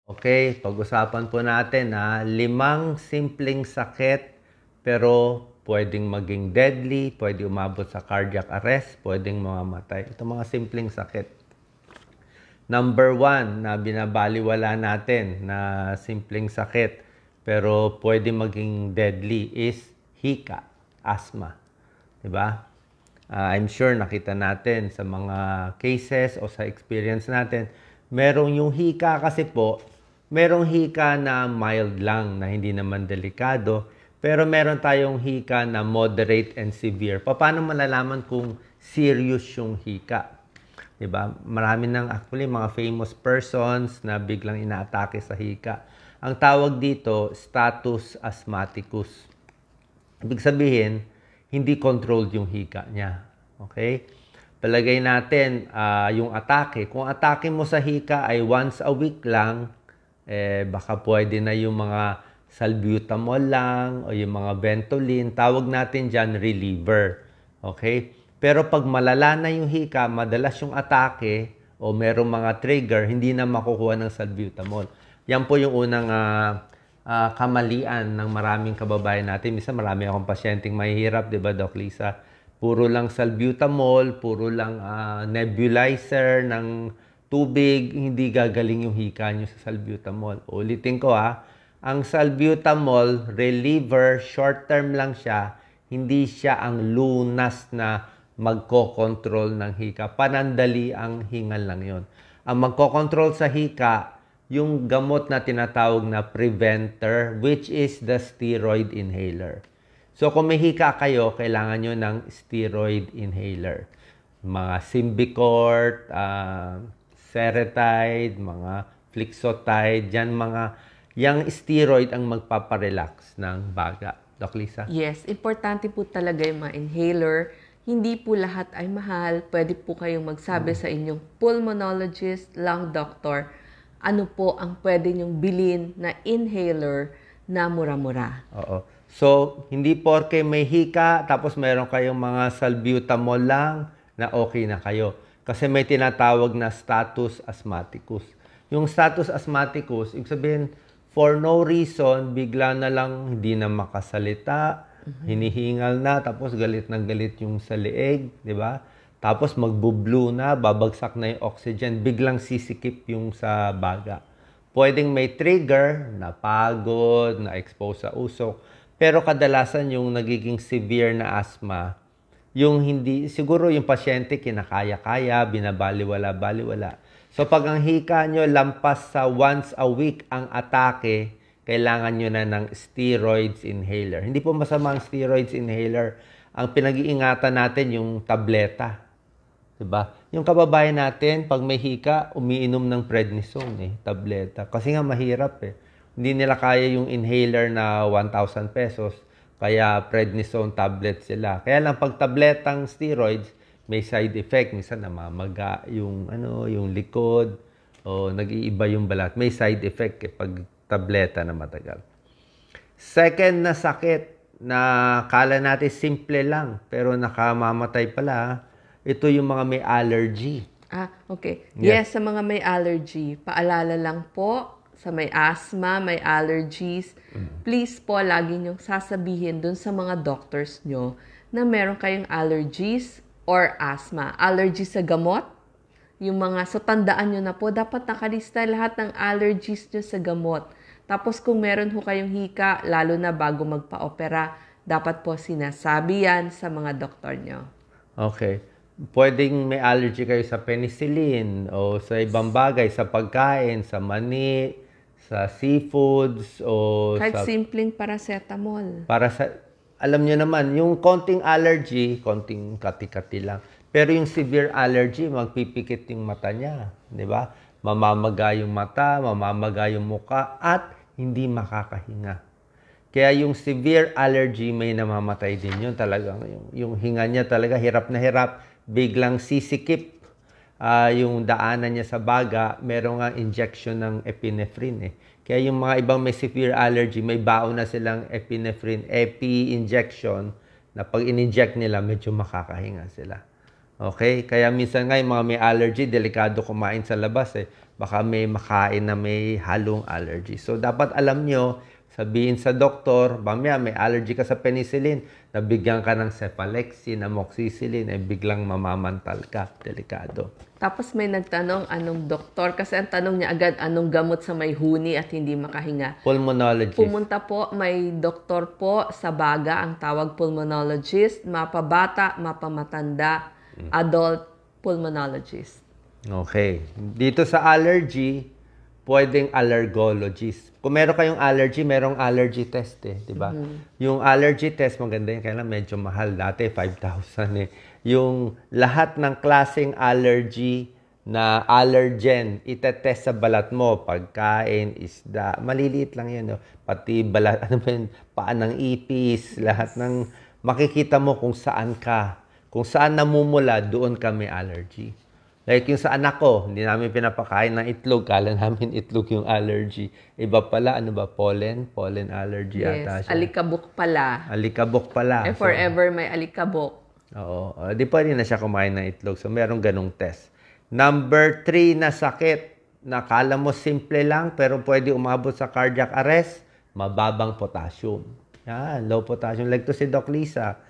Okay, pag-usapan po natin na 5 simpleng sakit pero pwedeng maging deadly, pwede umabot sa cardiac arrest, pwedeng mamamatay. Ito mga simpleng sakit. Number 1 na binabaliwala natin na simpleng sakit pero pwede maging deadly is hika, asthma. Diba? I'm sure nakita natin sa mga cases o sa experience natin, merong yung hika kasi po, merong hika na mild lang, na hindi naman delikado, pero meron tayong hika na moderate and severe. Paano malalaman kung serious yung hika? Diba? Marami nang actually mga famous persons na biglang inaatake sa hika. Ang tawag dito, status asthmaticus. Ibig sabihin, hindi controlled yung hika niya. Okay? Palagay natin yung atake. Kung atake mo sa hika ay once a week lang, baka pwede na yung mga salbutamol lang o yung mga Ventolin. Tawag natin dyan reliever. Okay? Pero pag malala na yung hika, madalas yung atake o merong mga trigger, hindi na makukuha ng salbutamol. Yan po yung unang kamalian ng maraming kababayan natin. Minsan marami akong pasyenteng mahihirap, di ba, Doc Lisa? Puro lang salbutamol, puro lang nebulizer ng tubig, hindi gagaling yung hika nyo sa salbutamol. Ulitin ko ang salbutamol, reliever, short term lang siya, hindi siya ang lunas na magko-control ng hika. Panandali ang hingal lang yon. Ang magko-control sa hika, yung gamot na tinatawag na preventer, which is the steroid inhaler. So, kung may hika kayo, kailangan nyo ng steroid inhaler. Mga Symbicort, Seretide, mga Flixotide, yung steroid ang magpaparelax ng baga. Doc Lisa? Yes, importante po talaga yung mga inhaler. Hindi po lahat ay mahal. Pwede po kayong magsabi sa inyong pulmonologist, lung doctor, ano po ang pwede nyong bilhin na inhaler na mura-mura. Oo. So, hindi porke may hika, tapos meron kayong mga salbutamol lang, na okay na kayo. Kasi may tinatawag na status asthmaticus. Yung status asthmaticus, ibig sabihin, for no reason, bigla na lang hindi na makasalita, hinihingal na, tapos galit na galit yung sa leeg, di ba? Tapos magbo-blue na, babagsak na yung oxygen, biglang sisikip yung sa baga. Pwedeng may trigger, napagod, na-expose sa usok, pero kadalasan yung nagiging severe na asthma, yung hindi, siguro yung pasyente kinakaya-kaya, binabaliwala-baliwala. So pag ang hika nyo lampas sa once a week ang atake, kailangan nyo na ng steroids inhaler. Hindi po masama ang steroids inhaler. Ang pinag-iingatan natin yung tableta. Diba? Yung kababayan natin, pag may hika, umiinom ng prednisone, tableta. Kasi nga mahirap Hindi nila kaya yung inhaler na 1,000 pesos, kaya prednisone tablet sila. Kaya lang pag tabletang steroids, may side effect. Minsan namamaga yung, yung likod, o nag-iiba yung balat. May side effect pag tableta na matagal. Second na sakit na kala natin simple lang, pero nakamamatay pala, ito yung mga may allergy. Okay. Yes, sa mga may allergy, paalala lang po, sa may asthma, may allergies, please po, lagi nyong sasabihin dun sa mga doctors nyo na meron kayong allergies or asthma. Allergy sa gamot, yung mga, so tandaan nyo na po, dapat nakalista lahat ng allergies nyo sa gamot. Tapos kung meron ho kayong hika, lalo na bago magpa-opera, dapat po sinasabi yan sa mga doktor nyo. Okay. Pwedeng may allergy kayo sa penicillin o sa ibang bagay, sa pagkain, sa mani, sa seafoods, o kahit sa simpleng paracetamol. Alam nyo naman, yung konting allergy, konting kati-kati lang. Pero yung severe allergy, magpipikit yung mata niya. Di ba? Mamamaga yung mata, mamamaga yung muka, at hindi makakahinga. Kaya yung severe allergy, may namamatay din yun. Talagang yung hinga niya talaga, hirap na hirap, biglang sisikip yung daanan niya sa baga, meron nga injection ng epinephrine Kaya yung mga ibang may severe allergy, may baon na silang epinephrine, epi injection, na pag in-inject nila, medyo makakahinga sila. Okay? Kaya minsan nga yung mga may allergy, delikado kumain sa labas eh. Baka may makain na may halong allergy. So, dapat alam nyo, sabihin sa doktor, mamaya may allergy ka sa penicillin, nabigyan ka ng cepalexin, amoxicillin, eh biglang mamamantal ka. Delikado. Tapos may nagtanong anong doktor, kasi ang tanong niya agad anong gamot sa may huni at hindi makahinga. Pulmonologist. Pumunta po, may doktor po sa Baga, ang tawag pulmonologist, mapabata, mapamatanda, adult pulmonologist. Okay. Dito sa allergy, pwedeng allergologist. Kung meron kayong allergy, merong allergy test eh, di ba? Yung allergy test, maganda yun, kaya lang medyo mahal. Dati, 5,000 eh. Yung lahat ng klaseng allergy na allergen, itetest sa balat mo, pagkain, isda, maliliit lang yun. No? Pati balat, ano ba yun, paan ng ipis, lahat ng makikita mo kung saan ka. Kung saan namumula, doon ka may allergy. Like yung sa anak ko, hindi namin pinapakain ng itlog. Kala namin itlog yung allergy. Iba pala, ano ba? Pollen? Pollen allergy ata siya. Alikabok pala. Alikabok pala. Forever may alikabok. Oo. Di pwede na siya kumain ng itlog. So, merong ganong test. Number 3 na sakit. Nakala mo simple lang, pero pwede umabot sa cardiac arrest. Mababang potassium. Yan, low potassium. Like to si Doc Lisa.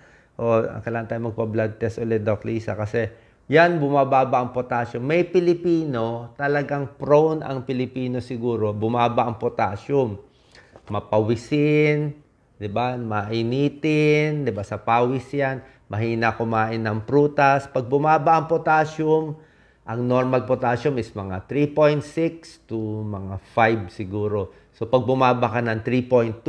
Kailangan tayo magpa-blood test ulit, Doc Lisa. Kasi yan, bumababa ang potassium. May Pilipino, talagang prone ang Pilipino siguro, bumaba ang potassium. Mapawisin, di ba? Mainitin, di ba? Sa pawis yan. Mahina kumain ng prutas. Pag bumaba ang potassium, ang normal potassium is mga 3.6 to mga 5 siguro. So, pag bumaba ka ng 3.2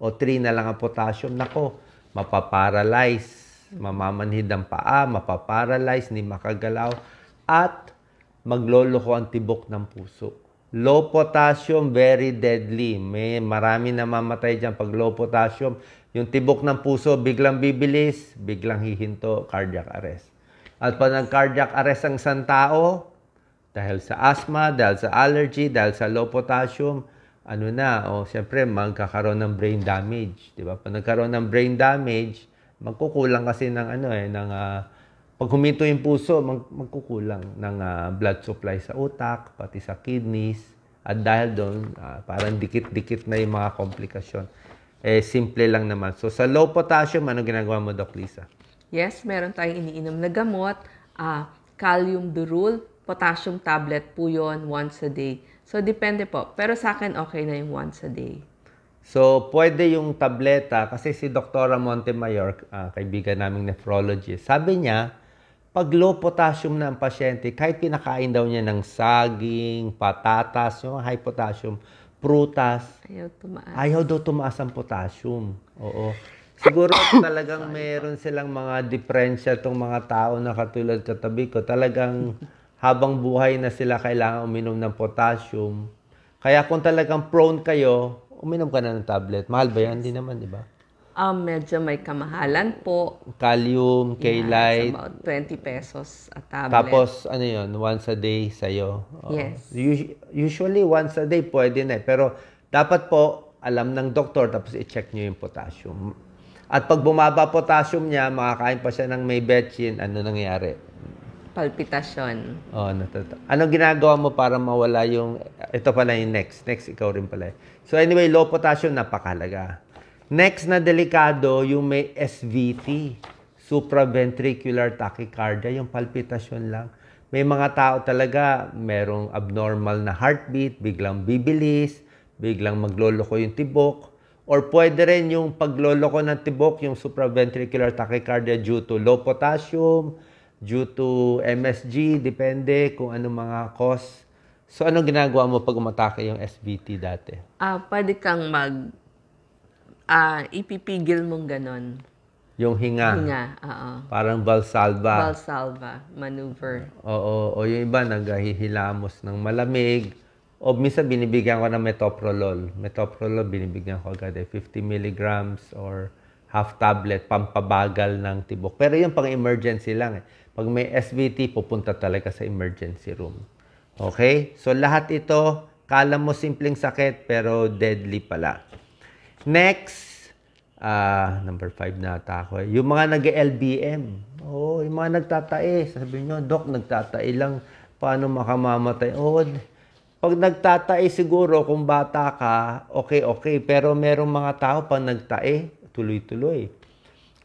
o 3 na lang ang potassium, nako, mapaparalyze. Mamamanhid ang paa, mapaparalyze, hindi makagalaw, at magloloko ang tibok ng puso. Low potassium, very deadly. Marami namamatay dyan pag low potassium. Yung tibok ng puso, biglang bibilis, biglang hihinto, cardiac arrest. At pag nag-cardiac arrest ang isang tao, dahil sa asthma, dahil sa allergy, dahil sa low potassium, siyempre magkakaroon ng brain damage. Diba? Pag nagkaroon ng brain damage, magkukulang kasi ng pag huminto yung puso, magkukulang ng blood supply sa utak, pati sa kidneys. At dahil doon, parang dikit-dikit na yung mga komplikasyon. Simple lang naman. So, sa low potassium, ano ginagawa mo, Doc Lisa? Yes, meron tayong iniinom na gamot. Calcium Durul, potassium tablet po yun, once a day. So, depende po. Pero sa akin, okay na yung once a day. So, pwede yung tableta, kasi si Dr. Montemayor, kaibigan naming nephrologist, sabi niya, pag low potassium na ang pasyente, kahit pinakain daw niya ng saging, patatas, yung high potassium, prutas, ayaw daw tumaas ang potassium. Oo. Siguro talagang meron silang mga diferensya itong mga tao na katulad katabi ko. Talagang habang buhay na sila kailangan uminom ng potassium. Kaya kung talagang prone kayo, uminom ka na ng tablet. Mahal ba yan? Hindi naman, di ba? Medyo may kamahalan po. Kalium, K-Lite. About 20 pesos a tablet. Tapos, once a day sa'yo. Yes. Usually, once a day, pwede na. Pero, dapat po, alam ng doktor, tapos i-check nyo yung potassium. At pag bumaba potassium niya, makakain pa siya ng may betchin, ano nangyayari? Palpitasyon. Ano ginagawa mo para mawala yung... Ito pala yung next. Next, ikaw rin pala. So anyway, low potassium, napakalaga. Next na delikado, yung may SVT. Supraventricular tachycardia, yung palpitasyon lang. May mga tao talaga, merong abnormal na heartbeat, biglang bibilis, biglang magloloko yung tibok. Or pwede rin yung pagloloko ng tibok, yung supraventricular tachycardia due to low potassium, due to MSG, depende kung anong mga cause. So, anong ginagawa mo pag umatake yung SVT dati? Pwede kang ipipigil mong ganon. Yung hinga? Hinga, oo. Parang Valsalva? Valsalva maneuver. Oo, o yung iba naghihilamos ng malamig. O minsan binibigyan ko ng metoprolol. Metoprolol binibigyan ko agad 50 milligrams or half tablet, pampabagal ng tibok. Pero yung pang-emergency lang. Pag may SVT, pupunta talaga sa emergency room. Okay? So, lahat ito, kala mo simpleng sakit, pero deadly pala. Next, number 5 na ata ako. Yung mga nag-LBM. Oo, yung mga nagtatae. Sabi nyo, Dok, nagtatae lang. Paano makamamatay? Oo, pag nagtatae siguro, kung bata ka, okay. Pero merong mga tao, pag nagtae, tuloy-tuloy.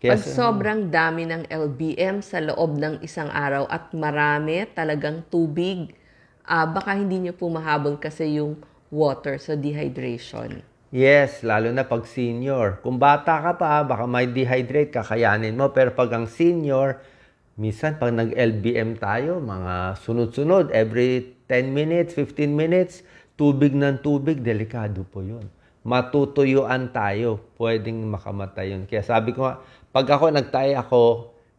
Pag sobrang dami ng LBM sa loob ng isang araw at marami talagang tubig, baka hindi nyo po mahabol kasi yung water, so dehydration. Yes, lalo na pag senior. Kung bata ka pa, baka may dehydrate, kakayanin mo. Pero pag ang senior, minsan pag nag-LBM tayo, mga sunod-sunod, every 10 minutes, 15 minutes, tubig ng tubig, delikado po yun. Matutuyuan tayo, pwedeng makamatay yun. Kaya sabi ko nga, pag ako nagtayo ako,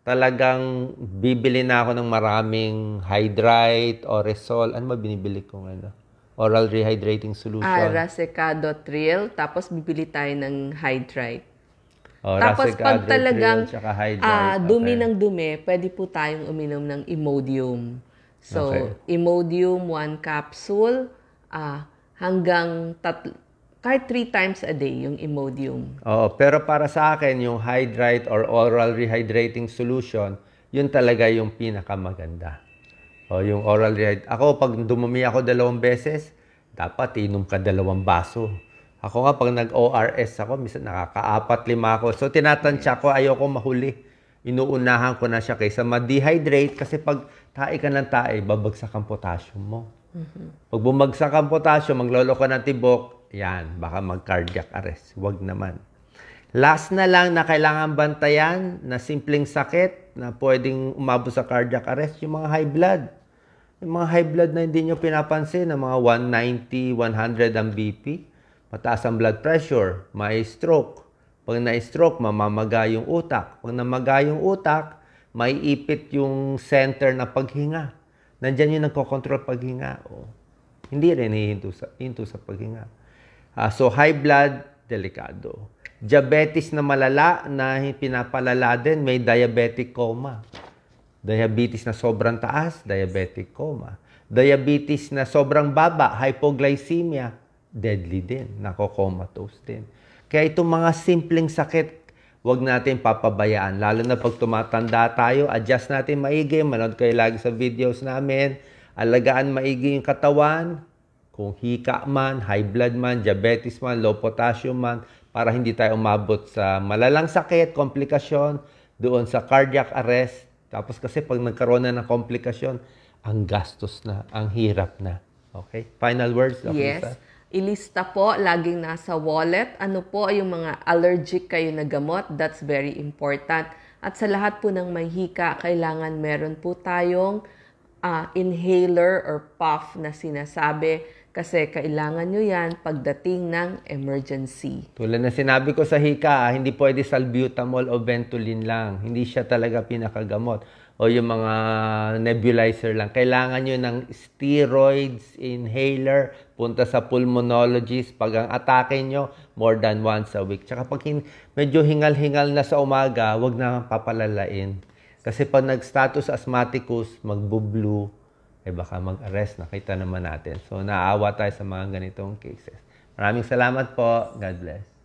talagang bibili na ako ng maraming Hydrate, Oresol. Ano ba binibili kong ano? Oral rehydrating solution. Rasecado Trill, tapos bibili tayo ng Hydrate. Oh, Tapos pag Rasecado, talagang Trill, tsaka Hydrate. dumi Okay. ng dumi, pwede po tayong uminom ng Imodium. So, Okay. Imodium, 1 capsule, hanggang kahit 3 times a day yung Imodium. Oo, pero para sa akin, yung Hydrate or oral rehydrating solution, yun talaga yung pinakamaganda. O, yung oral rehydrating. Ako, pag dumumi ako 2 beses, dapat inom ka 2 baso. Ako nga, pag nag-ORS ako, minsan nakaka-4-5 ako. So, tinatansya ko, ayoko mahuli. Inuunahan ko na siya kaysa ma-dehydrate kasi pag tae ka ng tae, babagsak ang potassium mo. Pag bumagsak ang potassium, maglolo ka ng tibok, yan, baka mag-cardiac arrest. Huwag naman. Last na lang na kailangan bantayan na simpleng sakit na pwedeng umabot sa cardiac arrest, yung mga high blood. Yung mga high blood na hindi nyo pinapansin, na mga 190, 100 ang BP, mataas ang blood pressure, may stroke. Pag na-stroke, mamamaga yung utak. Pag namaga yung utak, may ipit yung center na paghinga. Nandyan yung nagkocontrol paghinga. O, hindi rin hihinto sa paghinga. So, high blood, delikado. Diabetes na malala na pinapalala din, may diabetic coma. Diabetes na sobrang taas, diabetic coma. Diabetes na sobrang baba, hypoglycemia, deadly din, nako-comatose din. Kaya itong mga simpleng sakit, huwag natin papabayaan. Lalo na pag tumatanda tayo, adjust natin maigi. Manood kayo lagi sa videos namin. Alagaan maigi yung katawan. Kung hika man, high blood man, diabetes man, low potassium man, para hindi tayo umabot sa malalang sakit, komplikasyon, doon sa cardiac arrest. Tapos kasi pag nagkaroon na ng komplikasyon, ang gastos na, ang hirap na. Okay? Final words, Dr. Yes. Lisa? Ilista po, laging nasa wallet. Ano po yung mga allergic kayo na gamot? That's very important. At sa lahat po ng may hika, kailangan meron po tayong inhaler or puff na sinasabi kasi kailangan nyo yan pagdating ng emergency. Tulad na sinabi ko sa hika, hindi pwede salbutamol o Ventolin lang. Hindi siya talaga pinakagamot. O yung mga nebulizer lang. Kailangan nyo ng steroids, inhaler, punta sa pulmonologist. Pag ang atake nyo, more than once a week. Tsaka pag medyo hingal-hingal na sa umaga, wag na papalalain. Kasi pag nag-status asthmaticus, magbu-blue, baka mag-arrest. Nakita naman natin. So, naawa tayo sa mga ganitong cases. Maraming salamat po. God bless.